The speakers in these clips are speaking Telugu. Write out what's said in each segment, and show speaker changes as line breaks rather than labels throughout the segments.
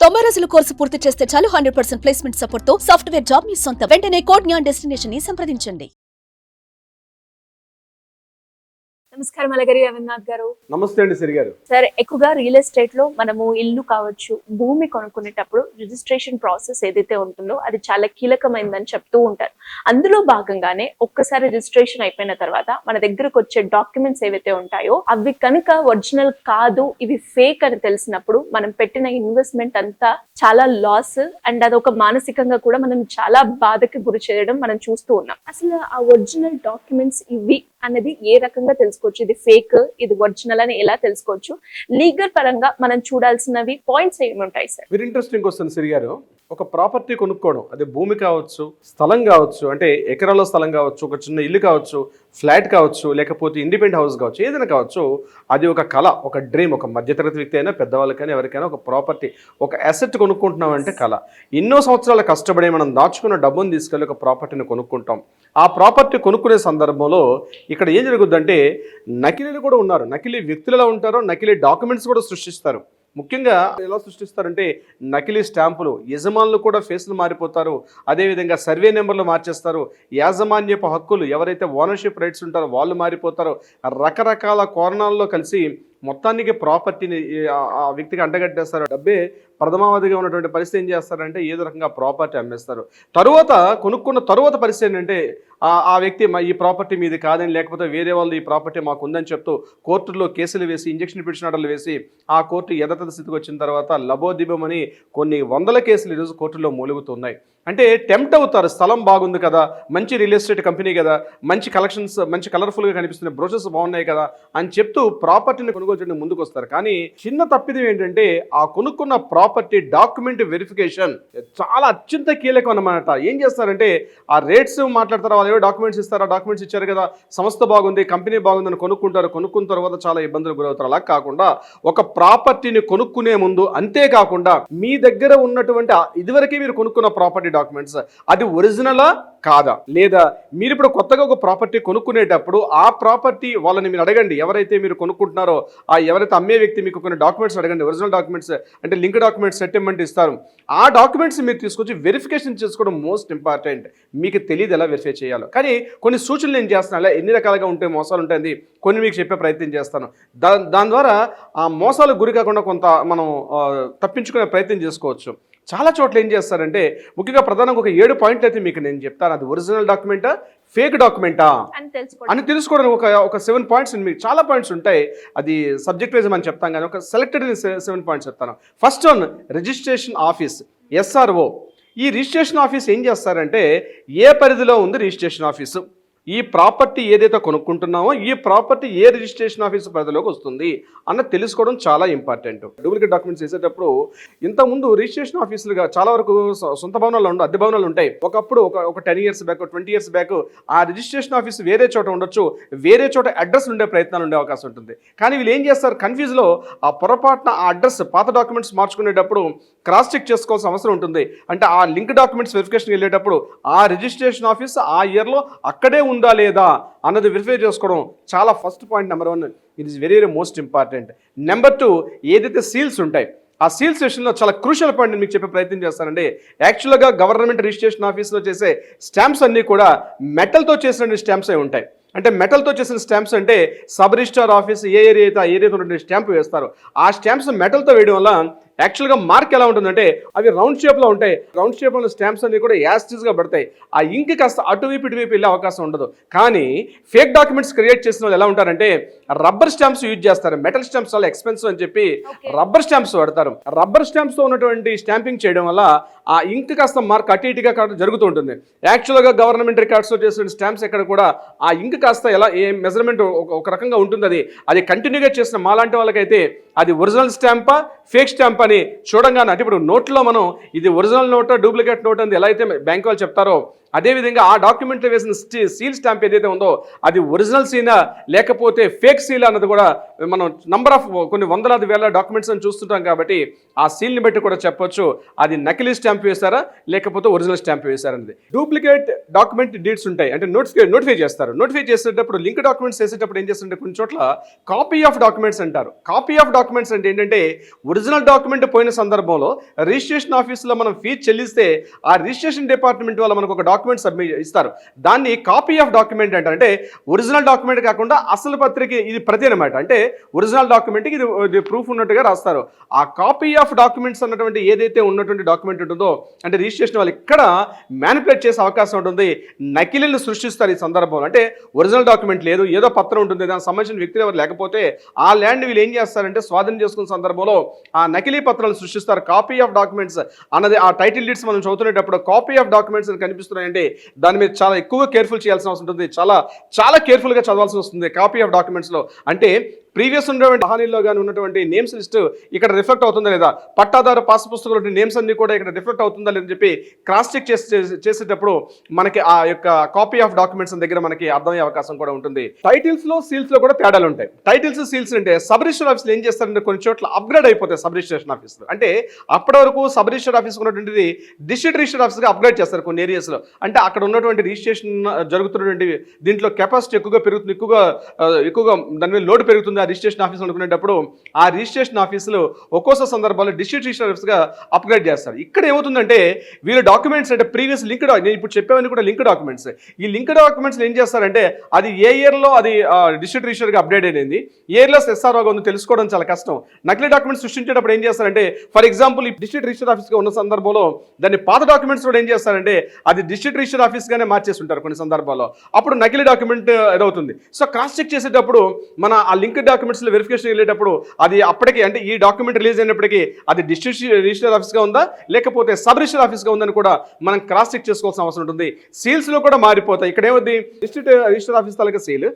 90 రోజుల కోర్సు పూర్తి చేస్తే చాలు 100% ప్లేస్మెంట్ సపోర్ట్ తో సాఫ్ట్వేర్ జాబ్ మీ సొంతం. వెంటనే కోడ్ జ్ఞాన్ డెస్టినేషన్ ని సంప్రదించండి.
నమస్కారం అలగరి రవీంద్రనాథ్ గారు.
నమస్తే అండి సిరి గారు.
సార్, ఎక్కువగా రియల్ ఎస్టేట్ లో మనము ఇల్లు కావచ్చు, భూమి కొనుక్కునేటప్పుడు రిజిస్ట్రేషన్ ప్రాసెస్ ఏదైతే ఉంటుందో అది చాలా కీలకమైందని చెప్తూ ఉంటారు. అందులో భాగంగానే ఒక్కసారి రిజిస్ట్రేషన్ అయిపోయిన తర్వాత మన దగ్గరకు వచ్చే డాక్యుమెంట్స్ ఏవైతే ఉంటాయో అవి కనుక ఒరిజినల్ కాదు, ఇవి ఫేక్ అని తెలిసినప్పుడు మనం పెట్టిన ఇన్వెస్ట్మెంట్ అంతా చాలా లాస్ అండ్ అదొక మానసికంగా కూడా మనం చాలా బాధకి గురి చేయడం మనం చూస్తూ ఉన్నాం. అసలు ఆ ఒరిజినల్ డాక్యుమెంట్స్ ఇవి అనేది ఏ రకంగా తెలుసుకోవచ్చు, ఇది ఫేక్ ఇది ఒరిజినల్ అని ఎలా తెలుసుకోవచ్చు, లీగల్ పరంగా మనం చూడాల్సినవి పాయింట్స్ ఏమి ఉంటాయి సార్?
వెరీ ఇంట్రెస్టింగ్ క్వశ్చన్ సిరి గారు. ఒక ప్రాపర్టీ కొనుక్కోవడం, అది భూమి కావచ్చు, స్థలం కావచ్చు, అంటే ఎకరాల స్థలం కావచ్చు, ఒక చిన్న ఇల్లు కావచ్చు, ఫ్లాట్ కావచ్చు, లేకపోతే ఇండిపెండెంట్ హౌస్ కావచ్చు, ఏదైనా కావచ్చు, అది ఒక కళ, ఒక డ్రీమ్. ఒక మధ్యతరగతి వ్యక్తి అయినా పెద్దవాళ్ళకైనా ఎవరికైనా ఒక ప్రాపర్టీ, ఒక అసెట్ కొనుక్కుంటున్నాం అంటే కళ. ఎన్నో సంవత్సరాలు కష్టపడి మనం దాచుకున్న డబ్బును తీసుకెళ్ళి ఒక ప్రాపర్టీని కొనుక్కుంటాం. ఆ ప్రాపర్టీ కొనుక్కునే సందర్భంలో ఇక్కడ ఏం జరుగుతుందంటే నకిలీలు కూడా ఉన్నారు. నకిలీ వ్యక్తులలో ఉంటారో నకిలీ డాక్యుమెంట్స్ కూడా సృష్టిస్తారు. ముఖ్యంగా ఎలా సృష్టిస్తారంటే నకిలీ స్టాంపులు, యజమానులు కూడా ఫేస్లు మారిపోతారు. అదేవిధంగా సర్వే నెంబర్లు మార్చేస్తారు. యాజమాన్యపు హక్కులు, ఎవరైతే ఓనర్షిప్ రైట్స్ ఉంటారో వాళ్ళు మారిపోతారు. రకరకాల కోణాల్లో కలిసి మొత్తానికి ప్రాపర్టీని ఆ వ్యక్తికి అంటగట్టేస్తారు. డబ్బే ప్రథమావధిగా ఉన్నటువంటి పరిస్థితి ఏం చేస్తారంటే ఏదో రకంగా ప్రాపర్టీ అమ్మేస్తారు. తరువాత కొనుక్కున్న తరువాత పరిస్థితి ఏంటంటే ఆ వ్యక్తి ఈ ప్రాపర్టీ మీది కాదని, లేకపోతే వేరే వాళ్ళు ఈ ప్రాపర్టీ మాకు ఉందని చెప్తూ కోర్టులో కేసులు వేసి, ఇంజక్షన్ పిటిషన్ ఆర్డర్లు వేసి ఆ కోర్టు యథాతథ స్థితికి వచ్చిన తర్వాత లబోదిబమని కొన్ని వందల కేసులు ఈరోజు కోర్టులో మూలుగుతున్నాయి. అంటే టెంప్ట్ అవుతారు. స్థలం బాగుంది కదా, మంచి రియల్ ఎస్టేట్ కంపెనీ కదా, మంచి కలెక్షన్స్, మంచి కలర్ఫుల్గా కనిపిస్తున్న బ్రోషర్స్ బాగున్నాయి కదా అని చెప్తూ ప్రాపర్టీని కొనుగోలు చేయడానికి ముందుకు వస్తారు. కానీ చిన్న తప్పిదం ఏంటంటే ఆ కొనుక్కున్న ప్రాపర్టీ డాక్యుమెంట్ వెరిఫికేషన్ చాలా అత్యంత కీలకం అన్నమాట. ఏం చేస్తారంటే ఆ రేట్స్ మాట్లాడతారు, వాళ్ళు ఏవో డాక్యుమెంట్స్ ఇస్తారు, ఆ డాక్యుమెంట్స్ ఇచ్చారు కదా, సంస్థ బాగుంది, కంపెనీ బాగుందని కొనుక్కుంటారు. కొనుక్కున్న తర్వాత చాలా ఇబ్బందులు గురవుతారు. అలా కాకుండా ఒక ప్రాపర్టీని కొనుక్కునే ముందు, అంతేకాకుండా మీ దగ్గర ఉన్నటువంటి ఇదివరకే మీరు కొనుక్కున్న ప్రాపర్టీ డాక్యుమెంట్స్ అది ఒరిజినలా కాదా, లేదా మీరు ఇప్పుడు కొత్తగా ఒక ప్రాపర్టీ కొనుక్కునేటప్పుడు ఆ ప్రాపర్టీ వాళ్ళని మీరు అడగండి. ఎవరైతే మీరు కొనుక్కుంటున్నారో ఎవరైతే అమ్మే వ్యక్తి మీకు కొన్ని డాక్యుమెంట్స్ అడగండి. ఒరిజినల్ డాక్యుమెంట్స్ అంటే లింక్ డాక్యుమెంట్స్ సెటిల్మెంట్ ఇస్తారు. ఆ డాక్యుమెంట్స్ మీరు తీసుకొచ్చి వెరిఫికేషన్ చేసుకోవడం మోస్ట్ ఇంపార్టెంట్. మీకు తెలియదు ఎలా వెరిఫై చేయాలో. కానీ కొన్ని సూచనలు నేను చేస్తాను. అలా ఎన్ని రకాలుగా ఉంటాయి, మోసాలు ఉంటుంది, కొన్ని మీకు చెప్పే ప్రయత్నం చేస్తాను. దాని ద్వారా ఆ మోసాలకు గురి కాకుండా కొంత మనం తప్పించుకునే ప్రయత్నం చేసుకోవచ్చు. చాలా చోట్ల ఏం చేస్తారంటే ముఖ్యంగా ప్రధానంగా ఒక 7 పాయింట్లు అయితే మీకు నేను చెప్తాను. అది ఒరిజినల్ డాక్యుమెంటా ఫేక్ డాక్యుమెంటా అని తెలుసుకోవడానికి ఒక 7 పాయింట్స్. మీకు చాలా పాయింట్స్ ఉంటాయి, అది సబ్జెక్ట్ వైజ్ మనం చెప్తాం, కానీ ఒక సెలెక్టెడ్ 7 పాయింట్స్ చెప్తాను. First one, registration office, SRO. ఈ రిజిస్ట్రేషన్ ఆఫీస్ ఏం చేస్తారంటే ఏ పరిధిలో ఉంది రిజిస్ట్రేషన్ ఆఫీసు, ఈ ప్రాపర్టీ ఏదైతే కొనుక్కుంటున్నామో ఈ ప్రాపర్టీ ఏ రిజిస్ట్రేషన్ ఆఫీస్ పరిధిలోకి వస్తుంది అన్నది తెలుసుకోవడం చాలా ఇంపార్టెంట్. డూప్లికేట్ డాక్యుమెంట్స్ వేసేటప్పుడు ఇంతకుముందు రిజిస్ట్రేషన్ ఆఫీసులుగా చాలా వరకు సొంత భవనాలు ఉండవు, అద్దె భవనాలు ఉంటాయి. ఒకప్పుడు ఒక 10 ఇయర్స్ బ్యాక్, 20 ఇయర్స్ బ్యాక్ ఆ రిజిస్ట్రేషన్ ఆఫీస్ వేరే చోట ఉండొచ్చు, వేరే చోట అడ్రస్ ఉండే ప్రయత్నాలు ఉండే అవకాశం ఉంటుంది. కానీ వీళ్ళు ఏం చేస్తారు, కన్ఫ్యూజ్లో ఆ పొరపాటున ఆ అడ్రస్ పాత డాక్యుమెంట్స్ మార్చుకునేటప్పుడు క్రాస్ చెక్ చేసుకోవాల్సిన అవసరం ఉంటుంది. అంటే ఆ లింక్ డాక్యుమెంట్స్ వెరిఫికేషన్ వెళ్ళేటప్పుడు ఆ రిజిస్ట్రేషన్ ఆఫీస్ ఆ ఇయర్లో అక్కడే ఉందా లేదా అన్నది వెరిఫై చేసుకోవడం చాలా first point. Number 1, it is very most important. Number 2, ఏదైతే సీల్స్ ఉంటాయి ఆ సీల్ సెషన్లో చాలా క్రూషియల్ పాయింట్ మీకు చెప్పే ప్రయత్నం చేస్తానండి. యాక్చువల్గా గవర్నమెంట్ రిజిస్ట్రేషన్ ఆఫీస్లో చేసే స్టాంప్స్ అన్నీ కూడా మెటల్తో చేసిన స్టాంప్స్ అయి ఉంటాయి. అంటే మెటల్తో చేసిన స్టాంప్స్ అంటే సబ్ రిజిస్ట్రార్ ఆఫీస్ ఏ ఏరియా అయితే ఆ ఏరియాతో ఉన్నటువంటి స్టాంప్ వేస్తారు. ఆ స్టాంప్స్ మెటల్తో వేయడం వల్ల యాక్చువల్గా మార్క్ ఎలా ఉంటుందంటే అవి రౌండ్ షేప్లో ఉంటాయి. రౌండ్ షేప్లో ఉన్న స్టాంప్స్ అన్ని కూడా యాస్టీస్గా పడతాయి. ఆ ఇంక్ కాస్త అటువైపు ఇటువైపు వెళ్ళే అవకాశం ఉండదు. కానీ ఫేక్ డాక్యుమెంట్స్ క్రియేట్ చేసిన వాళ్ళు ఎలా ఉంటారంటే రబ్బర్ స్టాంప్స్ యూజ్ చేస్తారు. మెటల్ స్టాంప్స్ చాలా ఎక్స్పెన్సివ్ అని చెప్పి రబ్బర్ స్టాంప్స్ వాడతారు. రబ్బర్ స్టాంప్స్తో ఉన్నటువంటి స్టాంపింగ్ చేయడం వల్ల ఆ ఇంక్ కాస్త మార్క్ అటు ఇటుగా జరుగుతూ ఉంటుంది. యాక్చువల్గా గవర్నమెంట్ రికార్డ్స్లో చేసిన స్టాంప్స్ ఎక్కడ కూడా ఆ ఇంక్ కాస్త ఎలా ఏ మెజర్మెంట్ ఒక రకంగా ఉంటుంది. అది కంటిన్యూగా చేసిన మాలాంటి వాళ్ళకైతే అది ఒరిజినల్ స్టాంపా ఫేక్ స్టాంప్ అని చూడంగానే, అంటే ఇప్పుడు నోట్లో మనం ఇది ఒరిజినల్ నోటా డూప్లికేట్ నోట్ అని ఎలా అయితే బ్యాంక్ వాళ్ళు చెప్తారో అదేవిధంగా ఆ డాక్యుమెంట్లో వేసిన సీల్ స్టాంప్ ఏదైతే ఉందో అది ఒరిజినల్ సీనా లేకపోతే ఫేక్ సీల్ అన్నది కూడా మనం నంబర్ ఆఫ్ కొన్ని వందలాది వేల డాక్యుమెంట్స్ అని చూస్తుంటాం కాబట్టి ఆ సీల్ని బట్టి కూడా చెప్పొచ్చు అది నకిలీ స్టాంప్ వేశారా లేకపోతే ఒరిజినల్ స్టాంప్ వేశారనేది. డూప్లికేట్ డాక్యుమెంట్ డీడ్స్ ఉంటాయి, అంటే నోటిఫై చేస్తారు. నోటిఫై చేసేటప్పుడు లింక్ డాక్యుమెంట్స్ చేసేటప్పుడు ఏం చేస్తుంటే కొన్ని చోట్ల కాపీ ఆఫ్ డాక్యుమెంట్స్ అంటారు. కాపీ ఆఫ్ డాక్యుమెంట్స్ అంటే ఏంటంటే ఒరిజినల్ డాక్యుమెంట్ పోయిన సందర్భంలో రిజిస్ట్రేషన్ ఆఫీస్లో మనం ఫీజు చెల్లిస్తే ఆ రిజిస్ట్రేషన్ డిపార్ట్మెంట్ వాళ్ళు మనకు ఒక డాక్యుమెంట్ సబ్మిట్ ఇస్తారు. దాన్ని కాపీ ఆఫ్ డాక్యుమెంట్ అంటారు. అంటే ఒరిజినల్ డాక్యుమెంట్ కాకుండా అసలు పత్రిక ఇది ప్రతి అనమాట. అంటే ఒరిజినల్ డాక్యుమెంట్కి ఇది ప్రూఫ్ ఉన్నట్టుగా రాస్తారు. ఆ కాపీ ఆఫ్ డాక్యుమెంట్స్ అన్నటువంటి ఏదైతే ఉన్నటువంటి డాక్యుమెంట్ ఉంటుందో అంటే రిజిస్ట్రేషన్ వాళ్ళు ఇక్కడ మ్యానిపులేట్ చేసే అవకాశం ఉంటుంది. నకిలీలను సృష్టిస్తారు ఈ సందర్భంలో. అంటే ఒరిజినల్ డాక్యుమెంట్ లేదు, ఏదో పత్రం ఉంటుంది, దానికి సంబంధించిన వ్యక్తులు ఎవరు లేకపోతే ఆ ల్యాండ్ వీళ్ళు ఏం చేస్తారంటే స్వాధీనం చేసుకున్న సందర్భంలో ఆ నకిలీ పత్రాలు సృష్టిస్తారు. కాపీ ఆఫ్ డాక్యుమెంట్స్ అన్నది ఆ టైటిల్ డీడ్స్ మనం చదువుతున్నప్పుడు కాపీ ఆఫ్ డాక్యుమెంట్స్ అని కనిపిస్తున్నాయంటే దాని మీద చాలా ఎక్కువ కేర్ఫుల్ చేయాల్సిన అవసరం ఉంటుంది. చాలా కేర్ఫుల్గా చదవాల్సి వస్తుంది కాపీ ఆఫ్ డాక్యుమెంట్స్లో. అంటే ప్రీవియస్ ఉన్నటువంటి హానీలో కానీ ఉన్నటువంటి నేమ్స్ లిస్ట్ ఇక్కడ రిఫ్లెక్ట్ అవుతుందా లేదా, పట్టాదారు పాస్ పుస్తకంలో నేమ్స్ అన్ని కూడా ఇక్కడ రిఫ్లెక్ట్ అవుతుందా లేదని చెప్పి క్రాస్ చెక్ చేసేటప్పుడు మనకి ఆ యొక్క కాపీ ఆఫ్ డాక్యుమెంట్స్ దగ్గర మనకి అర్థమయ్యే అవకాశం కూడా ఉంటుంది. టైటిల్స్ లో సీల్స్ లో కూడా తేడాలు ఉంటాయి. టైటిల్స్ సీల్స్ అంటే సబ్ రిజిస్టర్ ఆఫీసులు ఏం చేస్తారంటే కొన్ని చోట్ల అప్గ్రేడ్ అయిపోతాయి సబ్ రిజిస్ట్రేషన్ ఆఫీసులు. అంటే అప్పటి వరకు సబ్ రిజిస్టర్ ఆఫీస్ ఉన్నటువంటిది డిస్ట్రిక్ట్ రిజిస్టర్ ఆఫీస్గా అప్గ్రేడ్ చేస్తారు కొన్ని ఏరియాస్లో. అంటే అక్కడ ఉన్నటువంటి రిజిస్ట్రేషన్ జరుగుతున్నటువంటి దీంట్లో కెపాసిటీ ఎక్కువగా పెరుగుతుంది, ఎక్కువగా దాని మీద లోడ్ పెరుగుతుంది ఆ రిజిస్ట్రేషన్ ఆఫీస్ అనుకునేటప్పుడు ఆ రిజిస్ట్రేషన్ ఆఫీసులు ఒక్కోసారి సందర్భాల్లో డిస్ట్రిక్ట్ రిజిస్టర్ ఆఫీస్గా అప్గ్రేడ్ చేస్తారు. ఇక్కడ ఏమవుతుందంటే వీళ్ళ డాక్యుమెంట్స్ అంటే ప్రీవియస్ లింక్ నేను ఇప్పుడు చెప్పేవన్నీ కూడా లింక్ డాక్యుమెంట్స్. ఈ లింక్ డాక్యుమెంట్స్ ఏం చేస్తారంటే అది ఏ ఇయర్లో అది డిస్ట్రిక్ట్ రిజిస్టర్గా అప్డేట్ అయింది, ఏ ఇయర్లో ఎస్ఆర్ఓగా ఉందో తెలుసుకోవడం చాలా కష్టం. నకిలీ డాక్యుమెంట్స్ సృష్టించేటప్పుడు ఏం చేస్తారంటే ఫర్ ఎగ్జాంపుల్ ఈ డిస్ట్రిక్ట్ రిజిస్టర్ ఆఫీస్గా ఉన్న సందర్భంలో దాన్ని పాత డాక్యుమెంట్స్ కూడా ఏం చేస్తారంటే అది డిస్ట్రిక్ట్ రిజిస్టర్ ఆఫీస్గానే మార్చేసి ఉంటారు కొన్ని సందర్భాల్లో. అప్పుడు నకిలీ డాక్యుమెంట్ ఏదవుతుంది. సో క్రాస్ చెక్ చేసేటప్పుడు మన ఆ లింక్ డాక్యుమెంట్స్ వెరిఫికేషన్ వెళ్ళేటప్పుడు అది అప్పటికి అంటే ఈ డాక్యుమెంట్ రిలీజ్ అయినప్పటికీ అది డిస్ట్రిక్ట్ రిజిస్టర్ ఆఫీస్గా ఉందా లేకపోతే సబ్ రిజిస్టర్ ఆఫీస్గా ఉందని కూడా మనం క్రాస్ చెక్ చేసుకోవాల్సిన అవసరం ఉంటుంది. సీల్స్లో కూడా మారిపోతాయి. ఇక్కడ ఏమవుతుంది డిస్ట్రిక్ట్ రిజిస్టర్ ఆఫీస్ తాలూకా సీల్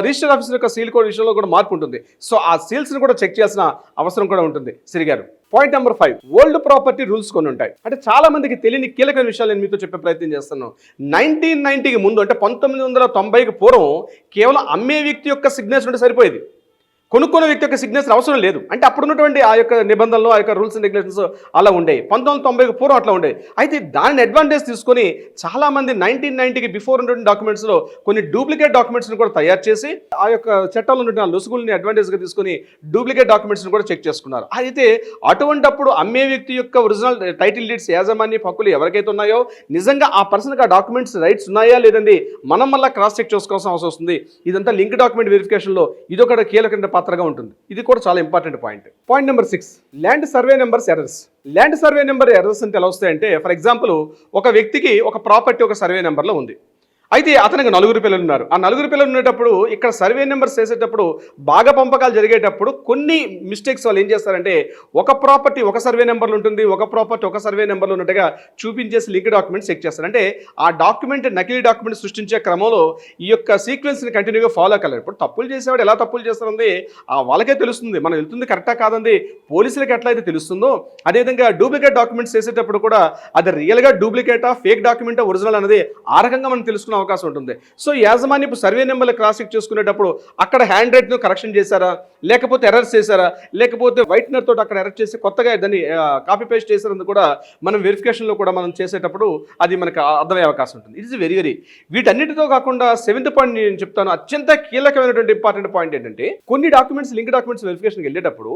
రిజిస్టర్ ఆఫీస్ యొక్క సీల్ కూడా విషయంలో కూడా మార్పు ఉంటుంది. సో ఆ సీల్స్ని కూడా చెక్ చేయాల్సిన అవసరం కూడా ఉంటుంది. సిరి గారు, point number 5 old property rules కొన్ని ఉంటాయి. అంటే చాలా మందికి తెలియని కీలకమైన విషయాలు నేను మీతో చెప్పే ప్రయత్నం చేస్తున్నాను. 1990కి ముందు అంటే 1990కి పూర్వం కేవలం అమ్మే వ్యక్తి యొక్క సిగ్నేచర్ ఉంటే సరిపోయేది, కొనుక్కున్న వ్యక్తి యొక్క సిగ్నేచర్ అవసరం లేదు. అంటే అప్పుడు ఉన్నటువంటి ఆ యొక్క నిబంధనలు ఆ యొక్క రూల్స్ అండ్ రెగ్యులేషన్స్ అలా ఉండేవి. 1990కి పూర్వం అట్లా ఉండేవి. అయితే దానిని అడ్వాంటేజ్ తీసుకొని చాలామంది 1990కి బిఫోర్ ఉన్నటువంటి డాక్యుమెంట్స్లో కొన్ని డూప్లికేట్ డాక్యుమెంట్స్ని కూడా తయారు చేసి ఆ యొక్క చట్టాల్లో ఉన్న లొసుగుల్ని అడ్వాంటేజ్గా తీసుకొని డూప్లికేట్ డాక్యుమెంట్స్ని కూడా చెక్ చేసుకున్నారు. అయితే అటువంటప్పుడు అమ్మే వ్యక్తి యొక్క ఒరిజినల్ టైటిల్ డీడ్స్ యాజమాన్య హక్కులు ఎవరికైతే ఉన్నాయో నిజంగా ఆ పర్సన్కి ఆ డాక్యుమెంట్స్ రైట్స్ ఉన్నాయా లేదండి మనం మళ్ళీ క్రాస్ చెక్ చేసుకోవాల్సిన అవసరం వస్తుంది. ఇదంతా లింక్ డాక్యుమెంట్ వెరిఫికేషన్లో ఇదొక కీలకమైన పాత్రగా ఉంటుంది. ఇది కూడా చాలా important point. Point number 6 land survey numbers errors. Land survey number errors అంటే ఎలా వస్తాయంటే ఫర్ ఎగ్జాంపుల్ ఒక వ్యక్తికి ఒక ప్రాపర్టీ ఒక సర్వే నెంబర్లో ఉంది. అయితే అతనికి 4 పిల్లలు ఉన్నారు. ఆ 4 పిల్లలు ఉండేటప్పుడు ఇక్కడ సర్వే నెంబర్స్ చేసేటప్పుడు బాగా పంపకాలు జరిగేటప్పుడు కొన్ని మిస్టేక్స్ వాళ్ళు ఏం చేస్తారంటే ఒక ప్రాపర్టీ ఒక సర్వే నెంబర్లు ఉంటుంది, ఒక ప్రాపర్టీ ఒక సర్వే నెంబర్లు ఉన్నట్టుగా చూపించేసి లింక్ డాక్యుమెంట్స్ చెక్ చేస్తారు. అంటే ఆ డాక్యుమెంట్ నకిలీ డాక్యుమెంట్ సృష్టించే క్రమంలో ఈ యొక్క సీక్వెన్స్ని కంటిన్యూగా ఫాలో కలరు. ఇప్పుడు తప్పులు చేసేవాడు ఎలా తప్పులు చేస్తారంది వాళ్ళకే తెలుస్తుంది, మనం వెళ్తుంది కరెక్టా కాదండి పోలీసులకు ఎట్లా అయితే తెలుస్తుందో అదేవిధంగా డూప్లికేట్ డాక్యుమెంట్స్ చేసేటప్పుడు కూడా అది రియల్గా డూప్లికేటా ఫేక్ డాక్యుమెంటా ఒరిజినల్ అనేది ఆ రకంగా మనం తెలుసుకున్నాం అవకాశం ఉంటుంది. సో యాజమాన్యపు సర్వే నెంబర్లు క్రాస్ చెక్ చేసుకునేటప్పుడు అక్కడ హ్యాండ్ రైట్ను కరెక్షన్ చేశారా లేకపోతే ఎర్రర్స్ చేశారా లేకపోతే వైట్నర్ తోటి అక్కడ ఎర్రర్ చేసి కొత్తగా దాన్ని కాపీ పేస్ట్ చేశారని కూడా మనం వెరిఫికేషన్లో కూడా మనం చేసేటప్పుడు అది మనకు అర్థమయ్యే అవకాశం ఉంటుంది. ఇట్ ఇస్ వెరీ వీటన్నిటితో కాకుండా 7th పాయింట్ నేను చెప్తాను అత్యంత కీలకమైనటువంటి ఇంపార్టెంట్ పాయింట్ ఏంటంటే కొన్ని డాక్యుమెంట్స్ లింక్ డాక్యుమెంట్స్ వెరిఫికేషన్కి వెళ్ళేటప్పుడు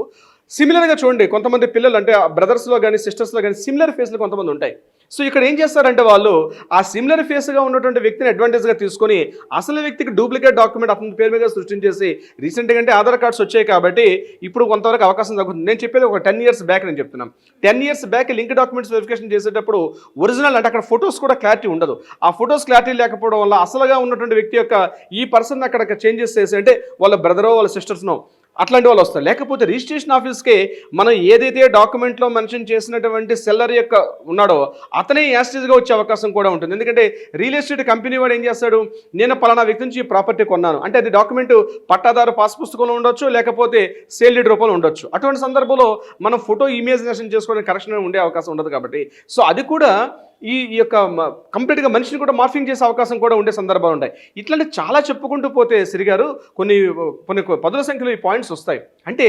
సిమిలర్గా చూడండి కొంతమంది పిల్లలు అంటే బ్రదర్స్లో కానీ సిస్టర్స్లో కానీ సిమిలర్ ఫేస్లు కొంతమంది ఉంటాయి. సో ఇక్కడ ఏం చేస్తారంటే వాళ్ళు ఆ సిమిలర్ ఫేస్గా ఉన్నటువంటి వ్యక్తిని అడ్వాంటేజ్గా తీసుకొని అసలు వ్యక్తికి డూప్లికేట్ డాక్యుమెంట్ అతని పేరు మీద సృష్టించేసి రీసెంట్గా అంటే ఆధార్ కార్డ్స్ వచ్చాయి కాబట్టి ఇప్పుడు కొంతవరకు అవకాశం తగ్గుతుంది. నేను చెప్పేది ఒక 10 years బ్యాక్ నేను చెప్తున్నాను. 10 years back link documents verification చేసేటప్పుడు ఒరిజినల్ అంటే అక్కడ ఫొటోస్ కూడా క్లారిటీ ఉండదు. ఆ ఫొటోస్ క్లారిటీ లేకపోవడం వల్ల అసలుగా ఉన్నటువంటి వ్యక్తి యొక్క ఈ పర్సన్ అక్కడ చేంజెస్ చేసి అంటే వాళ్ళ బ్రదరో వాళ్ళ సిస్టర్స్నో అట్లాంటి వాళ్ళు వస్తారు. లేకపోతే రిజిస్ట్రేషన్ ఆఫీస్కే మనం ఏదైతే డాక్యుమెంట్లో మెన్షన్ చేసినటువంటి సెల్లర్ యొక్క ఉన్నాడో అతనే యాస్టేజ్గా వచ్చే అవకాశం కూడా ఉంటుంది. ఎందుకంటే రియల్ ఎస్టేట్ కంపెనీ వాడు ఏం చేస్తాడు, నేను పలానా వ్యక్తి నుంచి ఈ ప్రాపర్టీ కొన్నాను అంటే అది డాక్యుమెంట్ పట్టాదారు పాస్ పుస్తకంలో ఉండొచ్చు, లేకపోతే సేల్ డీడ్ రూపంలో ఉండొచ్చు. అటువంటి సందర్భంలో మనం ఫోటో ఇమేజినేషన్ చేసుకోవడానికి కరెక్షన్ ఉండే అవకాశం ఉండదు కాబట్టి సో అది కూడా ఈ యొక్క కంప్లీట్గా మనిషిని కూడా మార్ఫింగ్ చేసే అవకాశం కూడా ఉండే సందర్భాలు ఉంటాయి. ఇట్లాంటి చాలా చెప్పుకుంటూ పోతే సిరి గారు కొన్ని పదుల సంఖ్యలో ఈ పాయింట్స్ వస్తాయి. అంటే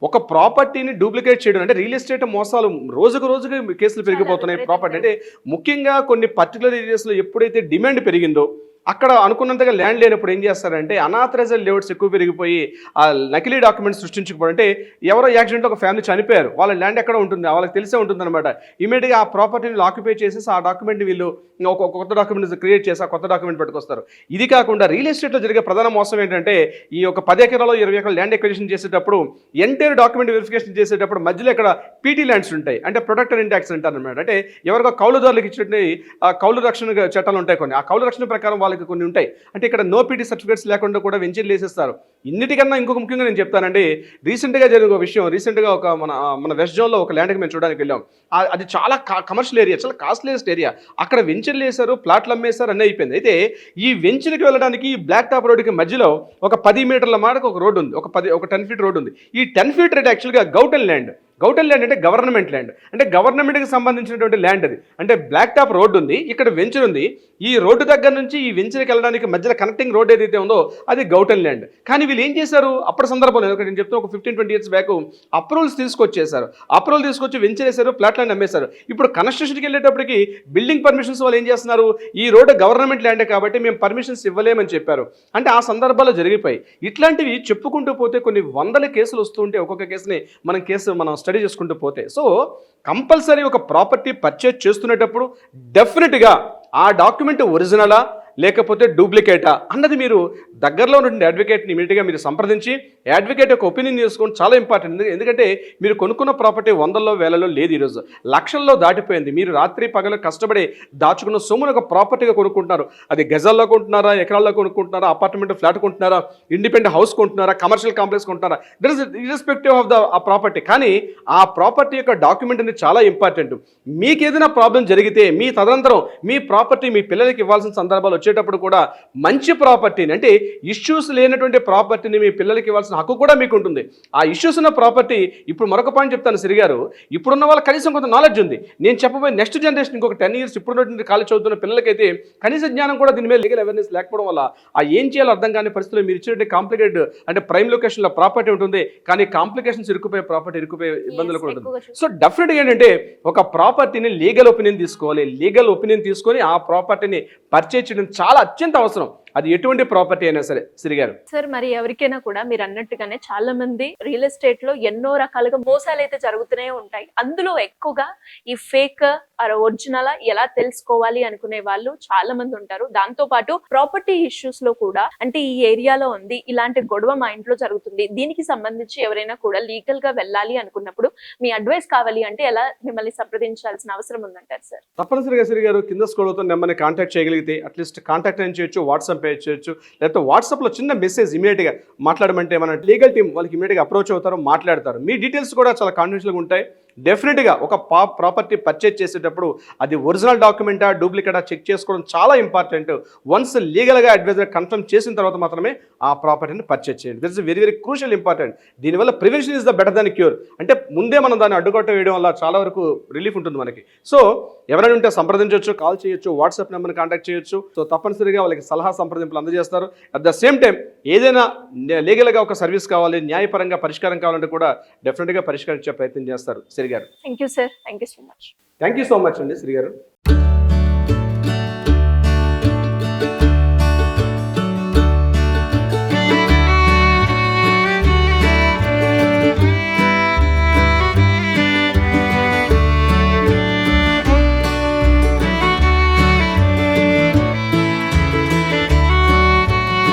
ఒక ప్రాపర్టీని డూప్లికేట్ చేయడం అంటే రియల్ ఎస్టేట్ మోసాలు రోజుకు కేసులు పెరిగిపోతున్నాయి. ప్రాపర్టీ అంటే ముఖ్యంగా కొన్ని పర్టికులర్ ఏరియాస్లో ఎప్పుడైతే డిమాండ్ పెరిగిందో అక్కడ అనుకున్నంతగా ల్యాండ్ లేనప్పుడు ఏం చేస్తారంటే అనాథరైజ్డ్ లేఅవుట్స్ ఎక్కువ పెరిగిపోయి ఆ నకిలీ డాక్యుమెంట్స్ సృష్టించకపోవడం. అంటే ఎవరో యాక్సిడెంట్లో ఒక ఫ్యామిలీ చనిపోయారు, వాళ్ళ ల్యాండ్ ఎక్కడ ఉంటుంది వాళ్ళకి తెలిసే ఉంటుంది అనమాట. ఇమీడియట్గా ఆ ప్రాపర్టీని ఆక్యుపై చేసేసి ఆ డాక్యుమెంట్ని వీళ్ళు ఒక కొత్త డాక్యుమెంట్ క్రియేట్ చేసి ఆ కొత్త డాక్యుమెంట్ పెట్టుకొస్తారు. ఇది కాకుండా రియల్ ఎస్టేట్లో జరిగే ప్రధాన మోసం ఏంటంటే ఈ ఒక 10 ఎకరాలు 20 ఎకరాలు ల్యాండ్ ఎక్విజిషన్ చేసేటప్పుడు ఎంటైర్ డాక్యుమెంట్ వెరిఫికేషన్ చేసేటప్పుడు మధ్యలో ఇక్కడ పీటీ ల్యాండ్స్ ఉంటాయి, అంటే ప్రొటెక్టర్ ఇన్ ట్యాక్స్ అంటారు అనమాట. అంటే ఎవరికో కౌలుదారులకు ఇచ్చినట్టు ఆ కౌలు రక్షణ చట్టాలు ఉంటాయి కొన్ని, ఆ కౌలు రక్షణ ప్రకారం వాళ్ళకి కొన్ని ఉంటాయి. అంటే ఇక్కడ నో పీటీ సర్టిఫికేట్స్ లేకుండా కూడా వెంచర్లు వేసేస్తారు. ఇన్నిటికన్నా ఇంకొక ముఖ్యంగా నేను చెప్తానండి, రీసెంట్గా జరిగిన ఒక విషయం. రీసెంట్గా ఒక మన వెస్ట్ జోన్లో ఒక ల్యాండ్కి మేము చూడడానికి వెళ్ళాం. అది చాలా కమర్షియల్ ఏరియా, చాలా కాస్ట్లీయెస్ట్ ఏరియా. అక్కడ వెంచర్లు వేశారు, ప్లాట్లు అమ్మేశారు, అన్నీ అయిపోయింది. అయితే ఈ వెంచర్కి వెళ్ళడానికి ఈ బ్లాక్ టాప్ రోడ్డుకి మధ్యలో ఒక 10 మీటర్ల మాటకు ఒక రోడ్డు ఉంది, ఒక 10 ఫీట్ రోడ్డు ఉంది. ఈ 10 ఫీట్ రేట్ యాక్చువల్గా గౌటన్ ల్యాండ్ అంటే గవర్నమెంట్ ల్యాండ్, అంటే గవర్నమెంట్కి సంబంధించినటువంటి ల్యాండ్ అది. అంటే బ్లాక్ టాప్ రోడ్డు ఉంది, ఇక్కడ వెంచర్ ఉంది. ఈ రోడ్డు దగ్గర నుంచి ఈ వెంచర్కి వెళ్ళడానికి మధ్యలో కనెక్టింగ్ రోడ్ ఏదైతే ఉందో అది గౌటన్ ల్యాండ్. కానీ వీళ్ళు ఏం చేశారు అప్పటి సందర్భంలో, నేను చెప్తాను, ఒక 15-20 ఇయర్స్ బ్యాక్ అప్రూవల్స్ తీసుకొచ్చేసారు. అప్రూవల్ తీసుకొచ్చి వెంచర్ వేశారు, ప్లాట్ ల్యాండ్ అమ్మేశారు. ఇప్పుడు కన్స్ట్రక్షన్కి వెళ్ళేటప్పటికి బిల్డింగ్ పర్మిషన్స్ వాళ్ళు ఏం చేస్తున్నారు, ఈ రోడ్డు గవర్నమెంట్ ల్యాండే కాబట్టి మేము పర్మిషన్స్ ఇవ్వలేమని చెప్పారు. అంటే ఆ సందర్భాల్లో జరిగిపోయి ఇట్లాంటివి చెప్పుకుంటూ పోతే కొన్ని వందల కేసులు వస్తూ ఉంటే ఒక్కొక్క కేసుని మనం స్టడీ చేసుకుంటూ పోతే సో కంపల్సరీ ఒక ప్రాపర్టీ పర్చేజ్ చేస్తునేటప్పుడు డెఫినెట్గా ఆ డాక్యుమెంట్ ఒరిజినలా లేకపోతే డూప్లికేటా అన్నది మీరు దగ్గరలో ఉన్న అడ్వకేట్ని ఇమీడియట్గా మీరు సంప్రదించి అడ్వకేట్ యొక్క ఒపీనియన్ తీసుకోవడం చాలా ఇంపార్టెంట్. ఎందుకంటే మీరు కొనుక్కున్న ప్రాపర్టీ 100లో 1000లో లేదు, ఈరోజు లక్షల్లో దాటిపోయింది. మీరు రాత్రి పగలు కష్టపడి దాచుకున్న సొమ్మును ఒక ప్రాపర్టీగా కొనుక్కుంటున్నారు. అది గజాల్లో కొంటున్నారా, ఎకరాల్లో కొనుక్కుంటున్నారా, అపార్ట్మెంట్ ఫ్లాట్ కొంటున్నారా, ఇండిపెండెంట్ హౌస్ కొంటున్నారా, కమర్షియల్ కాంప్లెక్స్ కొంటున్నారా, దట్ ఇస్ ఇర్రెస్పెక్టివ్ ఆఫ్ ఆ ప్రాపర్టీ. కానీ ఆ ప్రాపర్టీ యొక్క డాక్యుమెంట్ అనేది చాలా ఇంపార్టెంట్. మీకు ఏదైనా ప్రాబ్లం జరిగితే మీ తదనంతరం మీ ప్రాపర్టీ మీ పిల్లలకి ఇవ్వాల్సిన సందర్భాలు వచ్చేటప్పుడు కూడా మంచి ప్రాపర్టీని, అంటే ఇష్యూస్ లేనటువంటి ప్రాపర్టీని మీ పిల్లలకి ఇవ్వాల్సిన హక్కు కూడా మీకు ఉంటుంది. ఆ ఇష్యూస్ ఉన్న ప్రాపర్టీ, ఇప్పుడు మరొక పాయింట్ చెప్తాను సిరి గారు, ఇప్పుడున్న వాళ్ళకి కనీసం కొంత నాలెడ్జ్ ఉంది. నేను చెప్పబోయే నెక్స్ట్ జనరేషన్ ఇంకొక 10 ఇయర్స్ ఇప్పుడున్నటువంటి కాలేజ్ చదువుతున్న పిల్లలకైతే కనీస జ్ఞానం కూడా దీని మీద లీగల్ అవేర్నెస్ లేకపోవడం వల్ల ఆ ఏం చేయాలో అర్థం కాని పరిస్థితుల్లో మీరు ఇచ్చినట్టు కాంప్లికేటెడ్ అంటే ప్రైమ్ లొకేషన్లో ప్రాపర్టీ ఉంటుంది, కానీ కాంప్లికేషన్స్ ఇరుక్కుపోయే ఇబ్బందులు కూడా ఉంటుంది. సో డెఫినెట్గా ఏంటంటే ఒక ప్రాపర్టీని లీగల్ ఒపీనియన్ తీసుకోవాలి. లీగల్ ఒపీనియన్ తీసుకొని ఆ ప్రాపర్టీని పర్చేజ్ చేయడం చాలా అత్యంత అవసరం. అది ఎటువంటి ప్రాపర్టీ అయినా సరే. సిరి గారు
సార్, మరి ఎవరికైనా కూడా మీరు అన్నట్టుగానే చాలా మంది రియల్ ఎస్టేట్ లో ఎన్నో రకాలుగా మోసాలు అయితే జరుగుతూనే ఉంటాయి. అందులో ఎక్కువగా ఈ ఫేక్ ఒరిజినల్ ఎలా తెలుసుకోవాలి అనుకునే వాళ్ళు చాలా మంది ఉంటారు. దాంతో పాటు ప్రాపర్టీ ఇష్యూస్ లో కూడా, అంటే ఈ ఏరియాలో ఉంది, ఇలాంటి గొడవ మా ఇంట్లో జరుగుతుంది, దీనికి సంబంధించి ఎవరైనా కూడా లీగల్ గా వెళ్ళాలి అనుకున్నప్పుడు మీ అడ్వైస్ కావాలి అంటే ఎలా మిమ్మల్ని సంప్రదించాల్సిన అవసరం ఉందంటారు సార్?
తప్పనిసరిగా సిరి గారు కింద స్క్రోల్ అవుతున్న నెంబర్ని కాంటాక్ట్ చేయగలిగితే అట్లీస్ట్ కాంటాక్ట్ అని చేయొచ్చు, వాట్సాప్ పే చేయొచ్చు, లేకపోతే వాట్సాప్లో చిన్న మెసేజ్ ఇమీడియట్గా మాట్లాడమంటే మన లీగల్ టీం వాళ్ళకి ఇమీడియట్గా అప్రోచ్ అవుతారు, మాట్లాడతారు. మీ డీటెయిల్స్ కూడా చాలా కాన్ఫిడెన్షియల్గా ఉంటాయి. డెఫినెట్గా ఒక ప్రాపర్టీ పర్చేజ్ చేసేటప్పుడు అది ఒరిజినల్ డాక్యుమెంటా డూప్లికేటా చెక్ చేసుకోవడం చాలా ఇంపార్టెంట్. వన్స్ లీగల్గా అడ్వైజర్ కన్ఫర్మ్ చేసిన తర్వాత మాత్రమే ఆ ప్రాపర్టీని పర్చేజ్ చేయండి. This is very very crucial important. దీనివల్ల prevention is the better than cure. అంటే ముందే మనం దాన్ని అడ్డుకట్ట వేయడం వల్ల చాలా వరకు రిలీఫ్ ఉంటుంది మనకి. సో ఎవరైనా ఉంటే సంప్రదించవచ్చు, కాల్ చేయొచ్చు, వాట్సాప్ నెంబర్ని కాంటాక్ట్ చేయొచ్చు. సో తప్పనిసరిగా వాళ్ళకి సలహా సంప్రదింపులు అందజేస్తారు. అట్ ద సేమ్ టైం ఏదైనా లీగల్గా ఒక సర్వీస్ కావాలి, న్యాయపరంగా పరిష్కారం కావాలంటే కూడా డెఫినెట్గా పరిష్కరించే ప్రయత్నం చేస్తారు. సిరి గారు
thank you sir. Thank you so much.
Thank you so much అండి సిరి గారు.